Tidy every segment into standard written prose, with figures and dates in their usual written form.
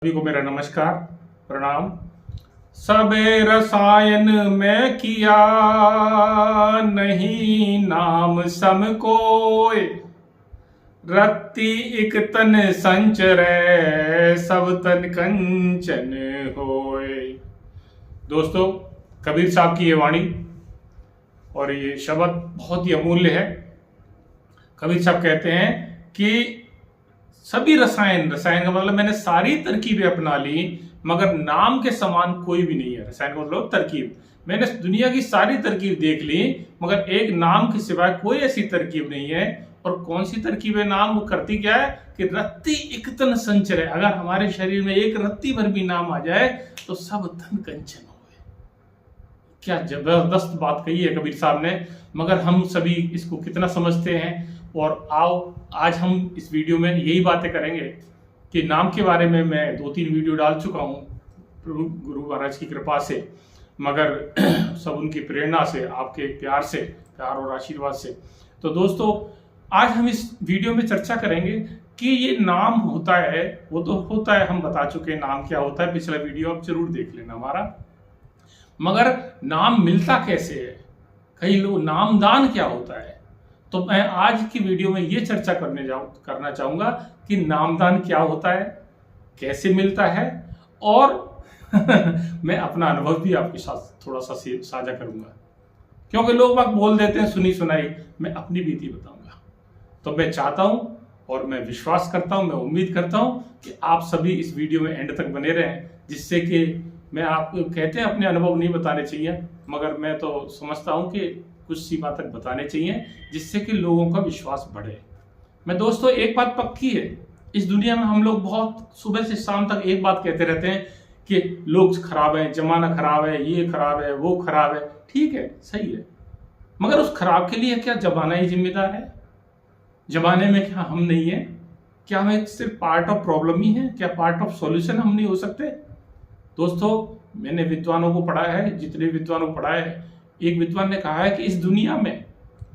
सभी को मेरा नमस्कार प्रणाम। सबे रसायन में किया नहीं नाम सम कोय, रत्ती इक तन संचरै सब तन कंचन होय। दोस्तों, कबीर साहब की ये वाणी और ये शब्द बहुत ही अमूल्य है। कबीर साहब कहते हैं कि सभी रसायन का मतलब मैंने सारी तरकीबें अपना ली मगर नाम के समान कोई भी नहीं है। रसायन का मतलब तरकीब। मैंने दुनिया की सारी तरकीब देख ली मगर एक नाम के सिवाय कोई ऐसी तरकीब नहीं है। और कौन सी तरकीब है नाम? वो करती क्या है कि रत्ती एक तन संचर है। अगर हमारे शरीर में एक रत्ती भर भी नाम आ जाए तो सब तन कंचन हो गए। क्या जबरदस्त बात कही है कबीर साहब ने, मगर हम सभी इसको कितना समझते हैं। और आओ आज हम इस वीडियो में यही बातें करेंगे कि नाम के बारे में मैं 2-3 वीडियो डाल चुका हूँ प्रभु गुरु महाराज की कृपा से, मगर सब उनकी प्रेरणा से, आपके प्यार से, प्यार और आशीर्वाद से। तो दोस्तों, आज हम इस वीडियो में चर्चा करेंगे कि ये नाम होता है, वो तो होता है, हम बता चुके हैं नाम क्या होता है। पिछला वीडियो आप जरूर देख लेना हमारा। मगर नाम मिलता कैसे है? कई लोग नामदान क्या होता है? तो मैं आज की वीडियो में ये चर्चा करना चाहूंगा कि नामदान क्या होता है, कैसे मिलता है, और मैं अपना अनुभव भी आपके साथ थोड़ा सा साझा करूंगा। क्योंकि लोग बाग बोल देते हैं सुनी सुनाई, मैं अपनी बीती बताऊंगा। तो मैं चाहता हूं और मैं विश्वास करता हूं, मैं उम्मीद करता हूं कि आप सभी इस वीडियो में एंड तक बने रहें, जिससे कि मैं आपको कहते हैं अपने अनुभव नहीं बताने चाहिए, मगर मैं तो समझता हूं कि कुछ सीमा तक बताने चाहिए जिससे कि लोगों का विश्वास बढ़े। मैं दोस्तों, एक बात पक्की है, इस दुनिया में हम लोग बहुत सुबह से शाम तक एक बात कहते रहते हैं कि लोग खराब है, जमाना खराब है, ये खराब है, वो खराब है। ठीक है, सही है, मगर उस खराब के लिए क्या जमाना ही जिम्मेदार है? जमाने में क्या हम नहीं है? क्या हम सिर्फ पार्ट ऑफ प्रॉब्लम ही है? क्या पार्ट ऑफ सॉल्यूशन हम नहीं हो सकते? दोस्तों, मैंने विद्वानों को पढ़ा है, जितने विद्वानों को पढ़ा है, एक विद्वान ने कहा है कि इस दुनिया में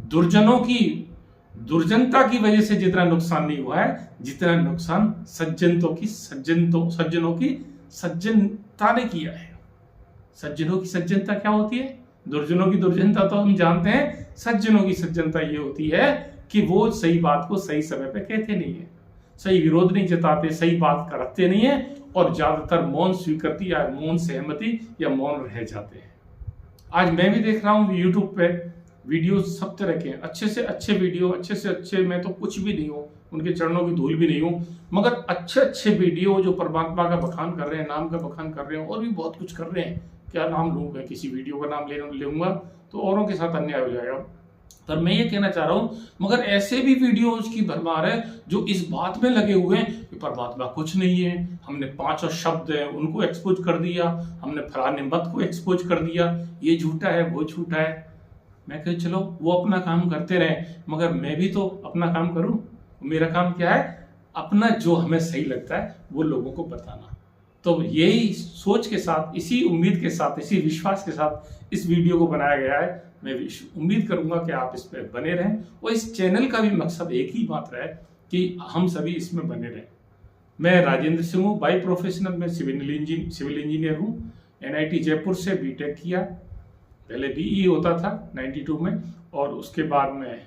दुर्जनों की दुर्जनता की वजह से जितना नुकसान नहीं हुआ है, जितना नुकसान सज्जनों की सज्जनता ने किया है। सज्जनों की सज्जनता क्या होती है? दुर्जनों की दुर्जनता तो हम जानते हैं, सज्जनों की सज्जनता ये होती है कि वो सही बात को सही समय पे कहते नहीं है, सही विरोध नहीं जताते, सही बात करते नहीं है, और ज्यादातर मौन स्वीकृति या मौन सहमति या मौन रह जाते हैं। आज मैं भी देख रहा हूँ यूट्यूब पे वीडियो सब तरह के, अच्छे से अच्छे वीडियो, अच्छे से अच्छे, मैं तो कुछ भी नहीं हूँ, उनके चरणों की धूल भी नहीं हूँ, मगर अच्छे अच्छे वीडियो जो परमात्मा का बखान कर रहे हैं, नाम का बखान कर रहे हैं, और भी बहुत कुछ कर रहे हैं। क्या नाम लूँ मैं? किसी वीडियो का नाम लूंगा तो औरों के साथ अन्याय हो जाएगा। पर मैं ये कहना चाह रहा हूँ, मगर ऐसे भी वीडियोज की भरमार है जो इस बात में लगे हुए हैं कि परमात्मा कुछ नहीं है, हमने 5 शब्द है उनको एक्सपोज कर दिया, हमने फलाने मत को एक्सपोज कर दिया, ये झूठा है, वो झूठा है। मैं कह चलो वो अपना काम करते रहे, मगर मैं भी तो अपना काम करूं। मेरा काम क्या है? अपना जो हमें सही लगता है वो लोगों को बताना। तो यही सोच के साथ, इसी उम्मीद के साथ, इसी विश्वास के साथ इस वीडियो को बनाया गया है। मैं उम्मीद करूंगा कि आप इस पर बने रहें, और इस चैनल का भी मकसद एक ही मात्र है कि हम सभी इसमें बने रहें। मैं राजेंद्र सिंह हूँ, बाई प्रोफेशनल में सिविल इंजीनियर हूँ। NIT जयपुर से बीटेक किया, पहले BE होता था 92 में, और उसके बाद में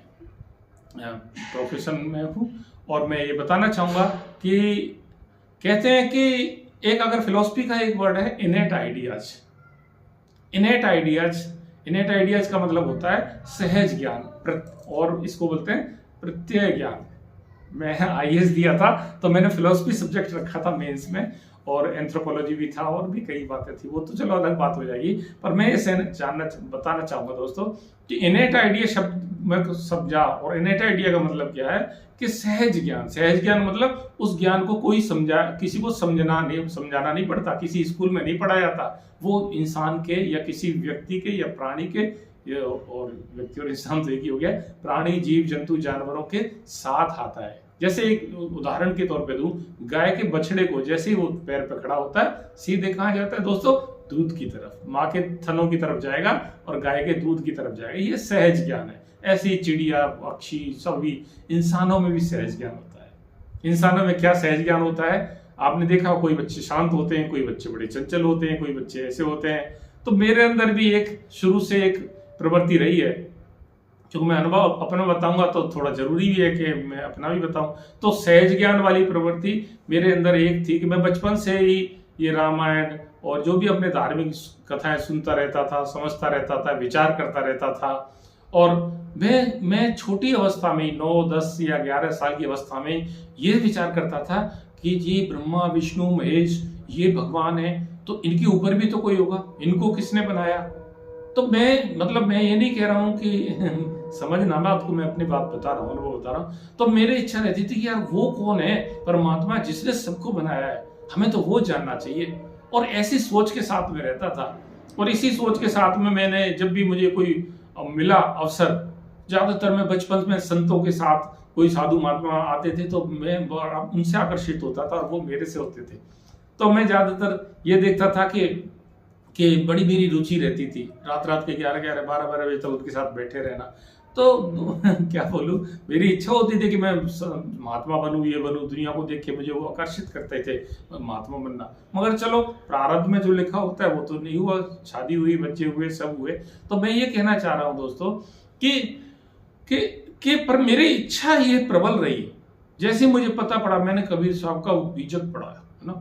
प्रोफेशन में हूँ। और मैं ये बताना चाहूँगा कि कहते हैं कि एक अगर फिलॉसफी का एक वर्ड है इनेट आइडियाज। इनेट आइडियाज का मतलब होता है सहज ज्ञान, और इसको बोलते हैं प्रत्यय ज्ञान। मैं IAS दिया था तो मैंने फिलॉसफी सब्जेक्ट रखा था मेंस में, और एंथ्रोपोलॉजी भी था, और भी कई बातें थी, वो तो चलो अलग बात हो जाएगी। पर मैं ये बताना चाहूंगा दोस्तों कि इनेट आइडिया शब्द मैं समझा, और इनेट आइडिया का मतलब क्या है कि सहज ज्ञान मतलब उस ज्ञान को कोई किसी को समझाना नहीं पड़ता, किसी स्कूल में नहीं पढ़ाया जाता। वो इंसान के या किसी व्यक्ति के या प्राणी के, और व्यक्ति और इंसान तो एक ही हो गया, प्राणी, जीव जंतु, जानवरों के साथ आता है। जैसे एक उदाहरण के तौर पे दूं, गाय के बछड़े को जैसे ही वो पैर पे खड़ा होता है, सीधे कहाँ जाता है दोस्तों? दूध की तरफ, माँ के थनों की तरफ जाएगा और गाय के दूध की तरफ जाएगा। ये सहज ज्ञान है। ऐसी चिड़िया, पक्षी, सभी इंसानों में भी सहज ज्ञान होता है। इंसानों में क्या सहज ज्ञान होता है? आपने देखा कोई बच्चे शांत होते हैं, कोई बच्चे बड़े चंचल होते हैं, कोई बच्चे ऐसे होते हैं। तो मेरे अंदर भी एक शुरू से एक प्रवृत्ति रही है, जो मैं अनुभव अपना बताऊंगा तो थोड़ा जरूरी भी है कि मैं अपना भी बताऊं। तो सहज ज्ञान वाली प्रवृत्ति मेरे अंदर एक थी कि मैं बचपन से ही ये रामायण और जो भी अपने धार्मिक कथाएं सुनता रहता था, समझता रहता था, विचार करता रहता था। और मैं छोटी अवस्था में 9, 10 या 11 साल की अवस्था में ये विचार करता था कि ये ब्रह्मा विष्णु महेश ये भगवान है, तो इनके ऊपर भी तो कोई होगा, इनको किसने बनाया। तो मैं ये नहीं कह रहा हूं कि समझना बात को, मैं अपनी बात बता रहा हूँ, अनुभव बता रहा हूँ। तो मेरी इच्छा रहती थी कि यार वो कौन है परमात्मा जिसने सबको बनाया है, हमें तो वो जानना चाहिए। और ऐसी सोच के साथ में रहता था, और इसी सोच के साथ में मैंने जब भी मुझे कोई मिला अवसर, ज्यादातर मैं बचपन में संतों के साथ कोई साधु महात्मा आते थे तो मैं उनसे आकर्षित होता था और वो मेरे से होते थे। तो मैं ज्यादातर ये देखता था कि बड़ी मेरी रुचि रहती थी रात के 11, 12 बजे तक उनके साथ बैठे रहना। तो क्या बोलूं, मेरी इच्छा होती थी कि मैं महात्मा बनूं, ये बनूं, दुनिया को देख के मुझे वो आकर्षित करते थे महात्मा बनना। मगर चलो प्रारब्ध में जो लिखा होता है वो तो नहीं हुआ, शादी हुई, बच्चे हुए, सब हुए। तो मैं ये कहना चाह रहा हूं दोस्तों कि पर मेरी इच्छा ये प्रबल रही। जैसे मुझे पता पड़ा, मैंने कबीर साहब का बीजक पढ़ा है ना,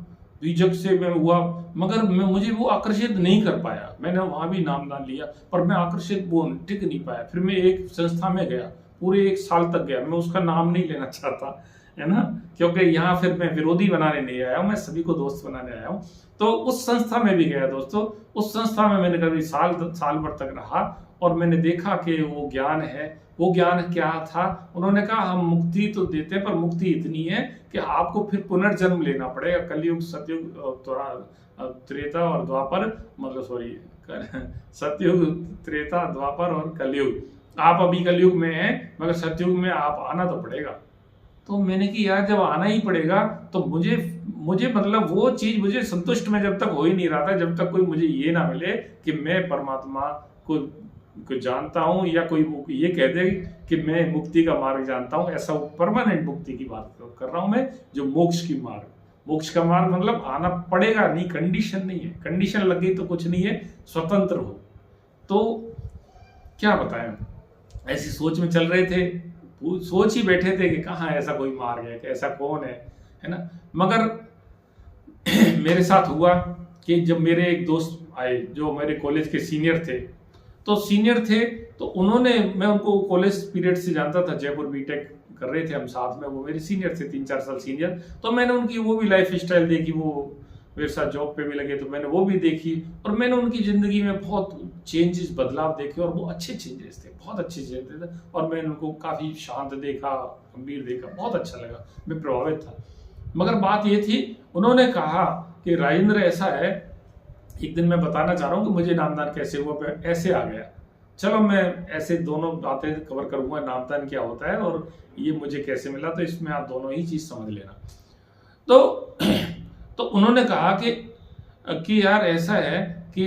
बीजक से मैं हुआ, मगर मुझे वो आकर्षित नहीं कर पाया। मैंने वहां भी नामदान लिया पर मैं आकर्षित वो टिक नहीं पाया। फिर मैं एक संस्था में गया, पूरे 1 साल तक गया, मैं उसका नाम नहीं लेना चाहता है ना, क्योंकि यहाँ फिर मैं विरोधी बनाने नहीं आया हूँ, मैं सभी को दोस्त बनाने आया हूँ। तो उस संस्था में भी गया दोस्तों, उस संस्था में मैंने कभी साल भर तक रहा और मैंने देखा कि वो ज्ञान है। वो ज्ञान क्या था, उन्होंने कहा हम मुक्ति तो देते हैं पर मुक्ति इतनी है कि आपको फिर पुनर्जन्म लेना पड़ेगा। कलयुग, सतयुग, त्रेता और द्वापर, मतलब सॉरी सतयुग, त्रेता, द्वापर और कलयुग। आप अभी कलयुग में हैं मगर सतयुग में आप आना तो पड़ेगा। तो मैंने कि यार जब आना ही पड़ेगा तो मुझे मतलब वो चीज मुझे संतुष्ट में जब तक हो ही नहीं रहा था, जब तक कोई मुझे ये ना मिले कि मैं परमात्मा को जानता हूं या कोई ये कह दे कि मैं मुक्ति का मार्ग जानता हूं। ऐसा परमानेंट मुक्ति की बात कर रहा हूं मैं, जो मोक्ष का मार्ग मतलब आना पड़ेगा नहीं, कंडीशन नहीं है। कंडीशन लग गई तो कुछ नहीं है, स्वतंत्र हो। तो क्या बताएं, ऐसी सोच में चल रहे थे, सोच ही बैठे थे कि कहाँ ऐसा कोई मार्ग है, कि ऐसा कौन है ना। मगर मेरे साथ हुआ कि जब मेरे एक दोस्त आए जो मेरे कॉलेज के सीनियर थे, तो उन्होंने, मैं उनको कॉलेज पीरियड से जानता था, जयपुर बीटेक कर रहे थे हम साथ में, वो मेरे सीनियर थे, 3-4 साल सीनियर। तो मैंने उनकी वो भी लाइफ स्टाइल देखी, वो मेरे साथ जॉब पे भी लगे तो मैंने वो भी देखी, और मैंने उनकी जिंदगी में बहुत चेंजेस, बदलाव देखे, और वो अच्छे चेंजेस थे, बहुत अच्छे चेंजेस थे। और मैंने उनको काफी शांत देखा, गंभीर देखा, बहुत अच्छा लगा, मैं प्रभावित था। मगर बात ये थी, उन्होंने कहा कि राजेंद्र ऐसा है, एक दिन मैं बताना चाह रहा हूँ कि मुझे नामदान कैसे हुआ, ऐसे आ गया। चलो मैं ऐसे दोनों बातें कवर करूंगा, नामदान क्या होता है और ये मुझे कैसे मिला, तो इसमें आप दोनों ही चीज समझ लेना। तो उन्होंने कहा कि यार ऐसा है कि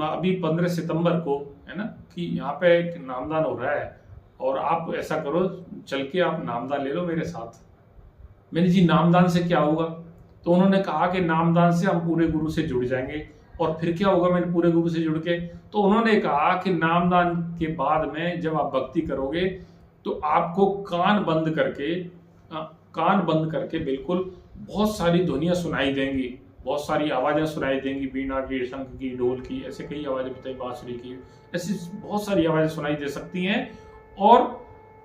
अभी 15 सितंबर को है ना, कि यहाँ पे एक नामदान हो रहा है और आप ऐसा करो, चल के आप नामदान ले लो मेरे साथ। मैंने जी नामदान से क्या होगा? तो उन्होंने कहा कि नामदान से हम पूरे गुरु से जुड़ जाएंगे। और फिर क्या होगा? मैंने पूरे गुरु से जुड़ के, तो उन्होंने कहा कि नामदान के बाद में जब आप भक्ति करोगे तो आपको कान बंद करके बिल्कुल बहुत सारी ध्वनियां सुनाई देंगी, बहुत सारी आवाजें सुनाई देंगी, बीना की, शंख की, ढोल की, ऐसे कई आवाजें बताई, बांसुरी की, ऐसी बहुत सारी आवाजें सुनाई दे सकती हैं। और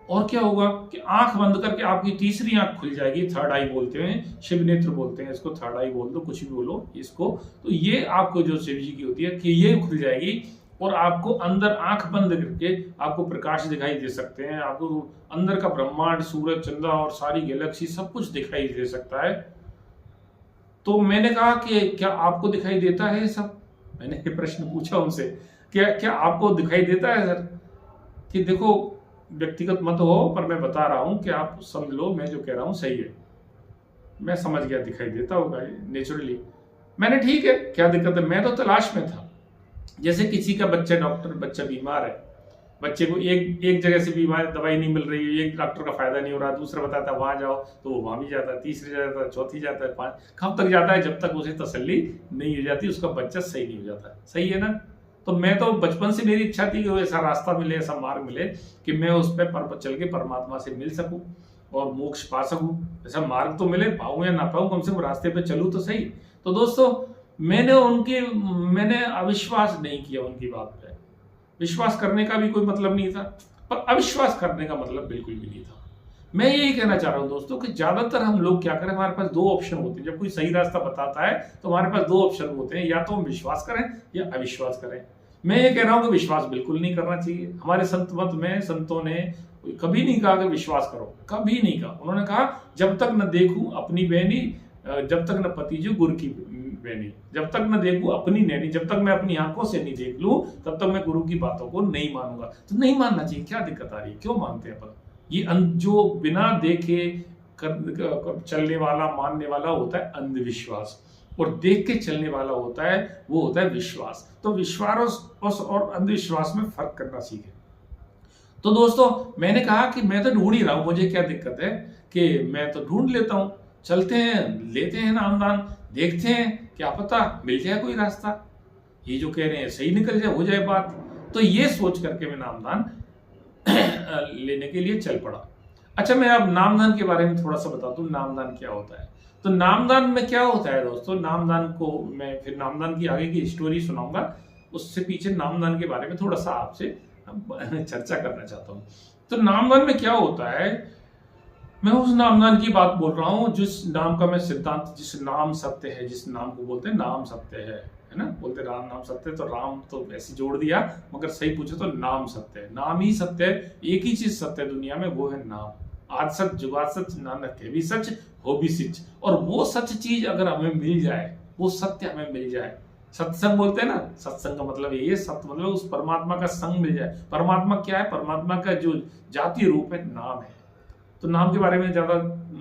क्या होगा कि आंख बंद करके आपकी तीसरी आंख खुल जाएगी, थर्ड आई बोलते हैं, शिव नेत्र बोलते हैं इसको, थर्ड आई बोल दो, कुछ भी बोलो इसको। तो ये आपको जो शिव जी की होती है कि ये खुल जाएगी और आपको अंदर आंख बंद करके आपको प्रकाश दिखाई दे सकते हैं, आपको अंदर का ब्रह्मांड, सूरज, चंद्रमा और सारी गैलेक्सी सब कुछ दिखाई दे सकता है। तो मैंने कहा कि क्या आपको दिखाई देता है सब? मैंने ये प्रश्न पूछा उनसे, क्या आपको दिखाई देता है सर? कि देखो व्यक्तिगत मत हो, पर मैं बता रहा हूं कि आप समझ लो मैं जो कह रहा हूं सही है। मैं समझ गया दिखाई देता होगा नेचुरली। मैंने ठीक है, क्या दिक्कत है, मैं तो तलाश में था। जैसे किसी का बच्चा बीमार है, बच्चे को एक जगह से बीमारी दवाई नहीं मिल रही है, एक डॉक्टर का फायदा नहीं हो रहा, दूसरा बताता है वहां जाओ, तो वो वहां भी जाता है, तीसरी जाता है, चौथी जाता है, पांच, कब तक जाता है जब तक उसे तसल्ली नहीं हो जाती, उसका बच्चा सही नहीं हो जाता। सही है ना। तो मैं तो बचपन से मेरी इच्छा थी कि वो ऐसा रास्ता मिले, ऐसा मार्ग मिले कि मैं उस पर चल के परमात्मा से मिल सकूं और मोक्ष पा सकूं। ऐसा मार्ग तो मिले, पाऊं या ना पाऊं, कम से कम रास्ते पे चलूं तो सही। तो दोस्तों मैंने अविश्वास नहीं किया उनकी बात पे। विश्वास करने का भी कोई मतलब नहीं था, पर अविश्वास करने का मतलब बिल्कुल भी नहीं था। मैं यही कहना चाह रहा हूं दोस्तों कि ज्यादातर हम लोग क्या करें, हमारे पास दो ऑप्शन होते हैं। जब कोई सही रास्ता बताता है तो हमारे पास दो ऑप्शन होते हैं, या तो हम विश्वास करें या अविश्वास करें। मैं ये कह रहा हूं कि विश्वास बिल्कुल नहीं करना चाहिए। हमारे संत मत में संतों ने कभी नहीं कहा कि विश्वास करो, कभी नहीं कहा। उन्होंने कहा जब तक न देखूं अपनी बहनी, जब तक न पतीजू गुर की बहनी, जब तक न देखूं अपनी नैनी, जब तक मैं अपनी आंखों से नहीं देख लूं तब तक मैं गुरु की बातों को नहीं मानूंगा। तो नहीं मानना चाहिए, क्या दिक्कत आ रही है, क्यों मानते हैं अपन। ये जो बिना देखे चलने वाला, मानने वाला होता है अंधविश्वास, और देख के चलने वाला होता है वो होता है विश्वास। तो विश्वास और अंधविश्वास में फर्क करना सीखें। तो दोस्तों मैंने कहा कि मैं तो ढूंढ ही रहा हूं, मुझे क्या दिक्कत है कि मैं तो ढूंढ लेता हूं, चलते हैं, लेते हैं नामदान, देखते हैं, क्या पता मिल जाए कोई रास्ता, ये जो कह रहे हैं सही निकल जाए, हो जाए बात। तो ये सोच करके मैं नामदान लेने के लिए चल पड़ा। अच्छा, मैं अब नामदान के बारे में थोड़ा सा बता दूं, नामदान क्या होता है। तो नामदान में क्या होता है दोस्तों, नामदान को मैं फिर नामदान की आगे की स्टोरी सुनाऊंगा, उससे पीछे नामदान के बारे में थोड़ा सा आपसे चर्चा करना चाहता हूं। तो नामदान में क्या होता है, मैं उस नामदान की बात बोल रहा हूं जिस नाम का मैं सिद्धांत, जिस नाम सत्य है, जिस नाम को बोलते हैं नाम सत्य है ना, बोलते राम नाम सत्य, तो राम तो ऐसे जोड़ दिया, मगर सही पूछे तो नाम सत्य है, नाम ही सत्य है। एक ही चीज सत्य है दुनिया में, वो है नाम। आज सच जुगाद सच, नानक है भी सच, हो भी सच। और वो सच चीज अगर हमें मिल जाए, वो सत्य हमें मिल जाए, सत्संग बोलते हैं ना, सत्संग का मतलब यही है, सत्य मतलब उस परमात्मा का संग मिल जाए। परमात्मा क्या है, परमात्मा का जो जातीय रूप है नाम है। तो नाम के बारे में ज्यादा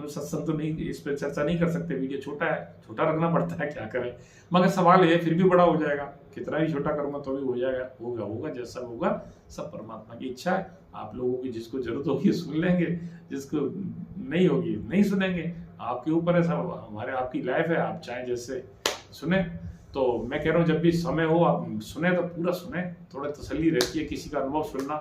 सत्संग तो नहीं, इस पर चर्चा नहीं कर सकते, वीडियो छोटा है, छोटा रखना पड़ता है, क्या करें। मगर सवाल है फिर भी बड़ा हो जाएगा, कितना भी छोटा करूंगा तो भी हो जाएगा, होगा जैसा होगा, सब परमात्मा की इच्छा है। आप लोगों की जिसको जरूरत होगी सुन लेंगे, जिसको नहीं होगी नहीं सुनेंगे, आपके ऊपर है सब। हमारे आपकी लाइफ है, आप चाहें जैसे सुने। तो मैं कह रहा हूँ जब भी समय हो आप सुने तो पूरा सुने, थोड़ा तसल्ली रहती है, किसी का अनुभव सुनना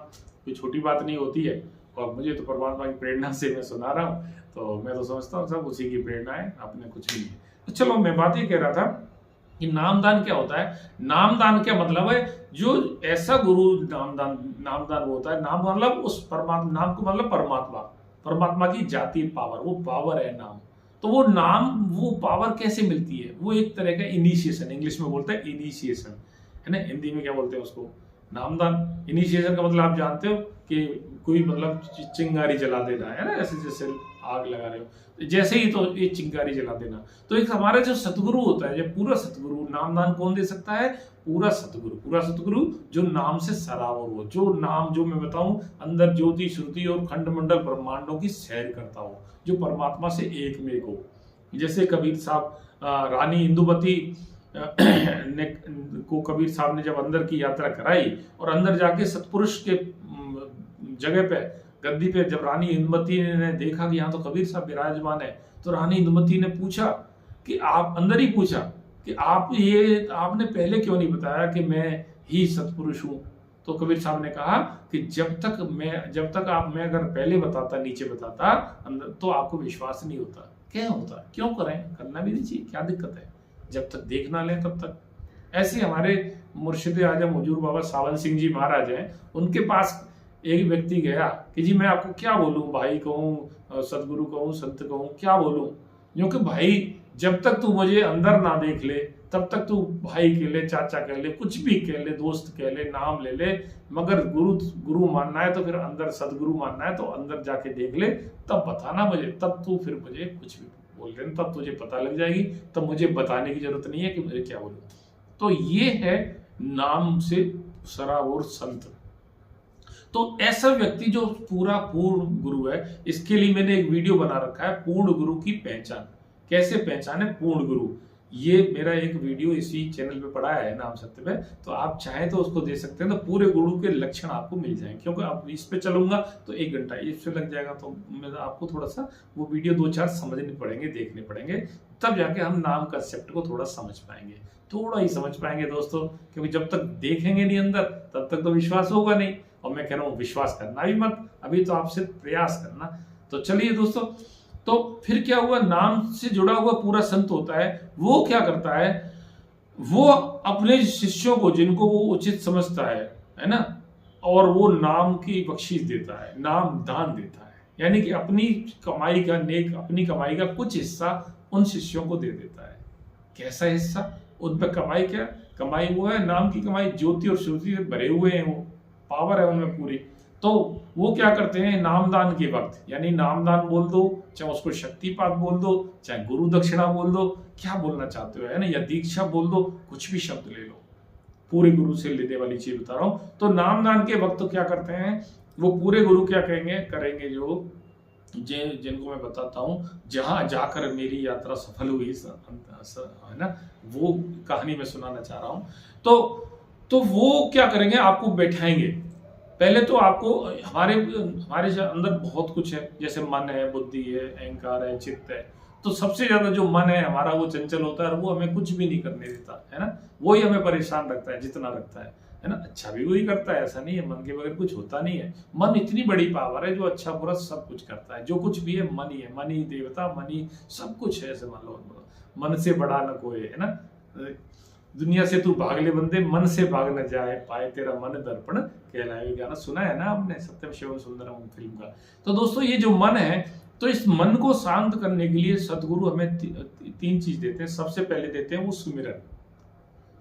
कोई छोटी बात नहीं होती है। और मुझे तो परमात्मा की प्रेरणा से मैं सुना रहा हूँ, तो मैं तो समझता हूँ सब उसी की प्रेरणा है, अपने कुछ भी नहीं। तो चलो, मैं बात ये कह रहा था कि नामदान क्या होता है। नामदान क्या मतलब है, जो ऐसा गुरु नामदान होता है। नाम मतलब उस परमात्मा, नाम को मतलब परमात्मा की जाति पावर, वो पावर है नाम। तो वो नाम, वो पावर कैसे मिलती है, वो एक तरह का इनिशिएशन, इंग्लिश में बोलते हैं इनिशिएशन, है ना, हिंदी में क्या बोलते हैं उसको, नामदान। इनिशिएशन का मतलब आप जानते हो कि कोई मतलब चिंगारी जला देना है ना, ऐसे जैसे आग लगा रहे हो, जैसे ही तो ये चिंगारी जला देना। तो एक हमारा जो सतगुरु होता है, जो पूरा सतगुरु, नामदान कौन दे सकता है, पूरा सतगुरु जो नाम से सरावर हो, जो नाम, जो मैं बताऊं, अंदर ज्योति श्रुति और खंडमंडल ब्रह्मांडों की सैर करता हो, जो परमात्मा से एक में हो। जैसे कबीर साहब, रानी इंदुमती को कबीर साहब ने जब अंदर की यात्रा कराई और अंदर जाके सतपुरुष के जगह पे, गद्दी पे, जब रानी इंदुमती ने देखा कि यहाँ तो कबीर साहब विराजमान है, तो रानी इंदुमती ने पूछा कि आप, अंदर ही पूछा कि आपने पहले क्यों नहीं बताया कि मैं ही सतपुरुष हूँ। तो कबीर साहब ने कहा कि जब तक मैं अगर पहले बताता, नीचे बताता अंदर, तो आपको विश्वास नहीं होता। क्या होता, क्यों करें, करना भी नहीं चाहिए, क्या दिक्कत है, जब तक देख ना लें तब तक। ऐसे हमारे मुर्शिद आजम हुजूर बाबा सावन सिंह जी महाराज हैं, उनके पास एक व्यक्ति गया कि जी मैं आपको क्या बोलूं, भाई कहूं, सदगुरु कहूं, संत कहूं, क्या बोलूं, क्योंकि भाई जब तक तू मुझे अंदर ना देख ले तब तक तू भाई कह ले, चाचा कह ले, कुछ भी कह ले, दोस्त कह ले, नाम ले ले, मगर गुरु मानना है तो फिर अंदर सदगुरु मानना है तो अंदर जाके देख ले, तब बताना मुझे, तब तू फिर मुझे कुछ भी बोल देना, तब तुझे पता लग जाएगी, तब मुझे बताने की जरूरत नहीं है कि मुझे क्या बोलूं। तो ये है नाम से सरावर संत। तो ऐसा व्यक्ति जो पूरा पूर्ण गुरु है, इसके लिए मैंने एक वीडियो बना रखा है, पूर्ण गुरु की पहचान। कैसे पहचाने पूर्ण गुरु, ये मेरा एक वीडियो इसी चैनल पे पड़ा है नाम सत्य पे, तो आप चाहें तो उसको दे सकते हैं, तो पूरे गुरु के लक्षण आपको मिल जाएंगे। क्योंकि आप इस पे चलूंगा तो 1 घंटा इस पे लग जाएगा, तो आपको थोड़ा सा वो वीडियो 2-4 समझने पड़ेंगे, देखने पड़ेंगे, तब जाके हम नाम कंसेप्ट को थोड़ा समझ पाएंगे, थोड़ा ही समझ पाएंगे दोस्तों। क्योंकि जब तक देखेंगे नहीं अंदर तब तक तो विश्वास होगा नहीं। और मैं कह रहा हूँ विश्वास करना भी मत, अभी तो आपसे प्रयास करना। तो चलिए दोस्तों, तो फिर क्या हुआ, नाम से जुड़ा हुआ पूरा संत होता है, वो क्या करता है, वो अपने शिष्यों को जिनको वो उचित समझता है ना, और वो नाम की बख्शीश देता है, नाम दान देता है, यानी कि अपनी कमाई का कुछ हिस्सा उन शिष्यों को दे देता है। कैसा हिस्सा? उन पर कमाई क्या? कमाई वो है नाम की कमाई, ज्योति और श्रुति से भरे हुए हैं, वो पावर है उनमें पूरी। तो वो क्या करते हैं, नामदान के वक्त, यानी नामदान बोल दो, चाहे उसको शक्तिपात बोल दो, चाहे गुरु दक्षिणा बोल दो, क्या बोलना चाहते हो, है ना, या दीक्षा बोल दो, कुछ भी शब्द ले लो, पूरे गुरु से लेने वाली चीज बता रहा हूं। तो नामदान के वक्त तो क्या करते हैं, वो पूरे गुरु क्या करेंगे जो जिनको मैं बताता हूं, जहां जाकर मेरी यात्रा सफल हुई है ना, वो कहानी मैं सुनाना चाह रहा हूं। तो वो क्या करेंगे, आपको बैठाएंगे। पहले तो आपको हमारे अंदर बहुत कुछ है, जैसे मन है, बुद्धि है, अहंकार है, चित्त है। तो सबसे ज्यादा जो मन है हमारा वो चंचल होता है, और वो हमें कुछ भी नहीं करने देता, है ना, वही हमें परेशान रखता है जितना रखता है ना। अच्छा भी वही करता है, ऐसा नहीं है, मन के बगैर कुछ होता नहीं है। मन इतनी बड़ी पावर है जो अच्छा बुरा सब कुछ करता है, जो कुछ भी है मन ही है, मन ही देवता, मन ही सब कुछ है, ऐसे मान लो। मन से बड़ा न कोई, है ना, दुनिया से तू भाग ले बंदे, मन से भाग न जाए, पाए तेरा मन दर्पण कहलाए। गाना सुना है ना आपने, सत्यम शिवम सुंदरम फिल्म का। तो दोस्तों ये जो मन है, तो इस मन को शांत करने के लिए सदगुरु हमें 3 चीज देते हैं। सबसे पहले देते हैं वो सुमिरन।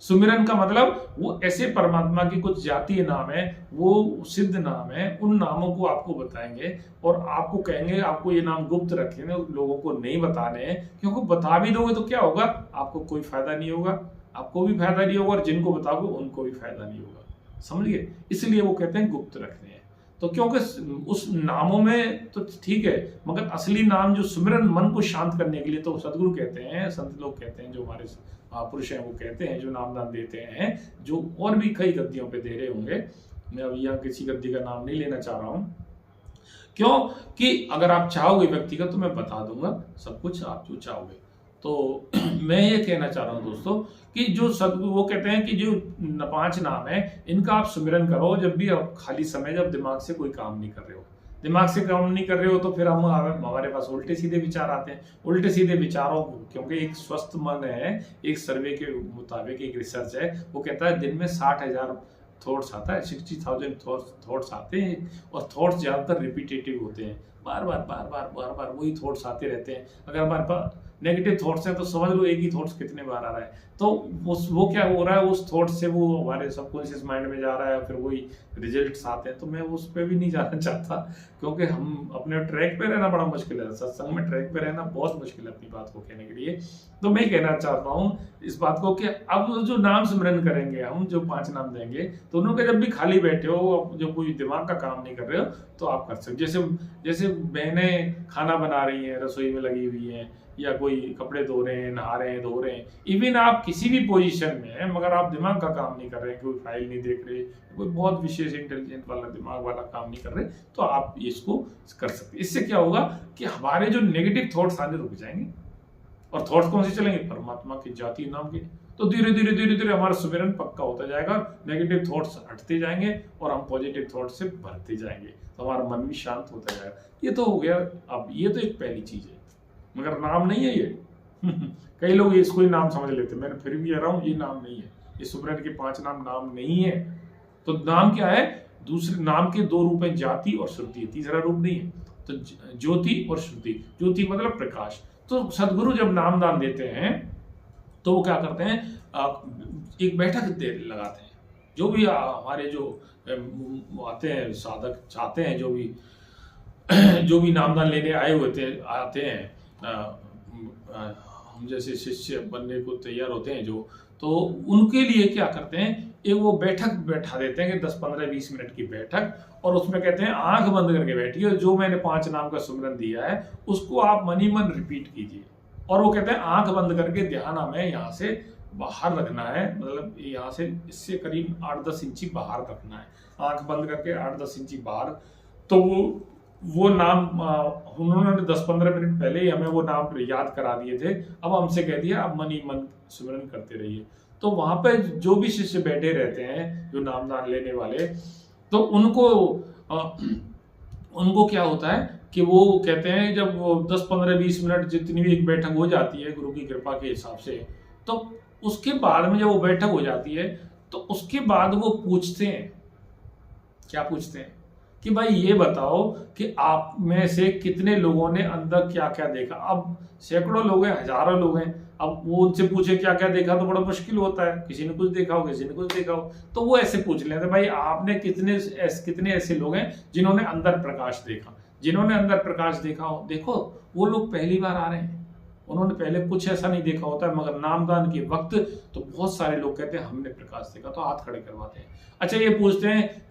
सुमिरन का मतलब वो ऐसे परमात्मा की कुछ जातीय नाम है, वो सिद्ध नाम है, उन नामों को आपको बताएंगे और आपको कहेंगे आपको ये नाम गुप्त रखेंगे, लोगों को नहीं बताने हैं। क्योंकि बता भी दोगे तो क्या होगा, आपको कोई फायदा नहीं होगा, आपको भी फायदा नहीं होगा, और जिनको बताओगे उनको भी फायदा नहीं होगा, समझ गए। इसलिए वो कहते हैं गुप्त रखने हैं। तो क्योंकि उस नामों में तो ठीक है, मगर असली नाम जो सुमिरन, मन को शांत करने के लिए, तो सदगुरु कहते हैं, संत लोग कहते हैं, जो हमारे महापुरुष हैं वो कहते हैं, जो नामदान देते हैं, जो और भी कई गद्दियों पे दे रहे होंगे, मैं अभी यहाँ किसी गद्दी का नाम नहीं लेना चाह रहा हूँ, क्यों कि अगर आप चाहोगे व्यक्तिगत तो मैं बता दूंगा सब कुछ आप जो चाहोगे। तो मैं ये कहना चाह रहा हूँ दोस्तों कि जो वो कहते हैं कि जो 5 नाम है, इनका आप सुमिरन करो जब भी आप खाली समय, जब दिमाग से कोई काम नहीं कर रहे हो। दिमाग से काम नहीं कर रहे हो तो फिर हमारे पास उल्टे सीधे विचार आते हैं। उल्टे सीधे विचारों, क्योंकि एक स्वस्थ मन है, एक सर्वे के मुताबिक, एक रिसर्च है, वो कहता है दिन में 60,000 थॉट्स आता है, 60,000 थॉट्स आते हैं, और थॉट्स ज्यादातर रिपीटेटिव होते हैं, बार बार वही थॉट्स आते रहते हैं। अगर हमारे पास नेगेटिव थॉट्स हैं तो समझ लो एक ही थॉट्स कितने बार आ रहा है। तो वो क्या हो रहा है, उस थॉट से वो हमारे सबकॉन्शियस माइंड में जा रहा है, फिर वही रिजल्ट्स आते हैं। तो मैं उस पर भी नहीं जाना चाहता, क्योंकि हम अपने ट्रैक पे रहना बड़ा मुश्किल है, सत्संग में ट्रैक पे रहना बहुत मुश्किल है अपनी बात को कहने के लिए। तो मैं कहना चाहता हूँ इस बात को कि अब जो नाम स्मरण करेंगे हम, जो 5 नाम देंगे, तो उनके जब भी खाली बैठे हो, जो कोई दिमाग का काम नहीं कर रहे हो, तो आप कर सकते। जैसे बहनें खाना बना रही हैं, रसोई में लगी हुई हैं, या कोई कपड़े धो रहे हैं, नहा रहे हैं, धो रहे हैं, इवन आप किसी भी पोजीशन में हैं, मगर आप दिमाग का काम नहीं कर रहे हैं, कोई फाइल नहीं देख रहे, कोई बहुत विशेष इंटेलिजेंट वाला दिमाग वाला काम नहीं कर रहे, तो आप इसको कर सकते। इससे क्या होगा कि हमारे जो नेगेटिव थॉट्स आने रुक जाएंगे, और थॉट्स कौन से चलेंगे, परमात्मा के जाति नाम के। तो धीरे धीरे हमारा सुमिरन पक्का होता जाएगा, नेगेटिव थॉट्स हटते जाएंगे और हम पॉजिटिव थॉट्स से भरते जाएंगे, तो हमारा मन भी शांत होता जाएगा। ये तो हो गया। अब ये तो एक पहली चीज है, मगर नाम नहीं है ये। कई लोग इसको ही नाम समझ लेते हैं, मैं फिर भी कह रहा हूँ ये नाम नहीं है, ये सुमिरन के 5 नाम नहीं है। तो नाम क्या है, दूसरे नाम के 2 रूप है, जाति और श्रुति, तीसरा रूप नहीं है। तो ज्योति और श्रुति, ज्योति मतलब प्रकाश। तो सदगुरु जब नामदान देते हैं तो वो क्या करते हैं, एक बैठक लगाते हैं। जो भी हमारे जो आते हैं साधक चाहते हैं, जो भी नामदान लेने आते हैं, हम जैसे शिष्य बनने को तैयार होते हैं जो, तो उनके लिए क्या करते हैं, एक वो बैठक बैठा देते हैं कि 10, 15, 20 मिनट की बैठक, और उसमें कहते हैं आंख बंद करके बैठिए, जो मैंने 5 नाम का सुमिरन दिया है उसको आप मन ही मन रिपीट कीजिए। और वो कहते हैं आंख बंद करके ध्यान हमें यहाँ से बाहर रखना है, मतलब यहाँ से इससे करीब 8-10 इंची बाहर रखना है, आंख बंद करके 8-10 इंची बाहर। तो वो नाम उन्होंने 10-15 मिनट पहले ही हमें वो नाम याद करा दिए थे। अब हमसे कह दिया अब मन ही मन सुमिरन करते रहिए। तो वहां पे जो भी शिष्य बैठे रहते हैं जो नामदान लेने वाले, तो उनको क्या होता है कि वो कहते हैं जब वो 10-15-20 मिनट जितनी भी एक बैठक हो जाती है गुरु की कृपा के हिसाब से, तो उसके बाद में जब वो बैठक हो जाती है तो उसके बाद वो पूछते हैं, क्या पूछते हैं कि भाई ये बताओ कि आप में से कितने लोगों ने अंदर क्या क्या देखा। अब सैकड़ों लोग हैं, हजारों लोग हैं, अब वो उनसे पूछे क्या क्या देखा तो बड़ा मुश्किल होता है, किसी ने कुछ देखा हो किसी ने कुछ देखा हो। तो वो ऐसे पूछ लेते भाई आपने कितने ऐसे लोग हैं जिन्होंने अंदर प्रकाश देखा, जिन्होंने अंदर प्रकाश देखा हो। देखो वो लोग पहली बार आ रहे हैं, उन्होंने पहले कुछ ऐसा नहीं देखा होता है, मगर नामदान के वक्त तो बहुत सारे लोग कहते हैं हमने प्रकाश देखा, तो हाथ खड़े करवाते हैं। अच्छा ये पूछते हैं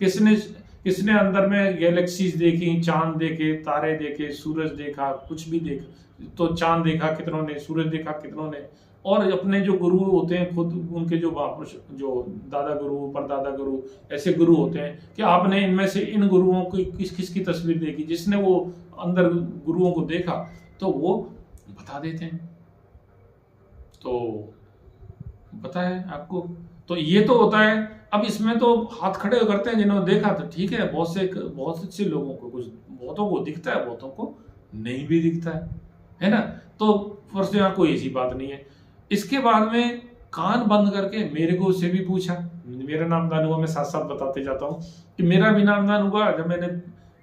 किसने अंदर में गैलेक्सीज देखी, चांद देखे, तारे देखे, सूरज देखा, कुछ भी देखा। तो चांद देखा कितनों ने, सूरज देखा कितनों ने। और अपने जो गुरु होते हैं खुद उनके जो महापुरुष, जो दादा गुरु परदादा गुरु ऐसे गुरु होते हैं कि आपने इनमें से इन गुरुओं की किस की तस्वीर देखी, जिसने वो अंदर गुरुओं को देखा तो वो बता देते हैं। तो पता है आपको, तो ये तो होता है। अब इसमें तो हाथ खड़े करते हैं जिन्होंने देखा, तो ठीक है, बहुत से लोगों को, कुछ बहुतों को दिखता है, बहुतों को नहीं भी दिखता है ना। तो फर्स्ट यहाँ कोई ऐसी बात नहीं है। इसके बाद में कान बंद करके मेरे को उससे भी पूछा, मेरा नामदान हुआ, मैं साथ साथ बताते जाता हूँ कि मेरा भी नामदान हुआ जब मैंने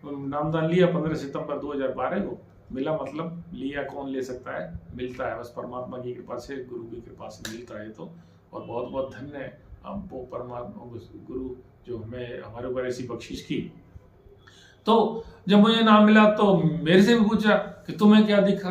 नामदान लिया 15 सितंबर 2012 को। मिला मतलब लिया कौन ले सकता है, मिलता है बस परमात्मा की कृपा से, गुरु की कृपा से मिलता है। तो और बहुत बहुत धन्य है हमको परमात्मा गुरु जो हमें हमारे ऊपर ऐसी बख्शिश की। तो जब मुझे नाम मिला तो मेरे से भी पूछा कि तुम्हें क्या दिखा,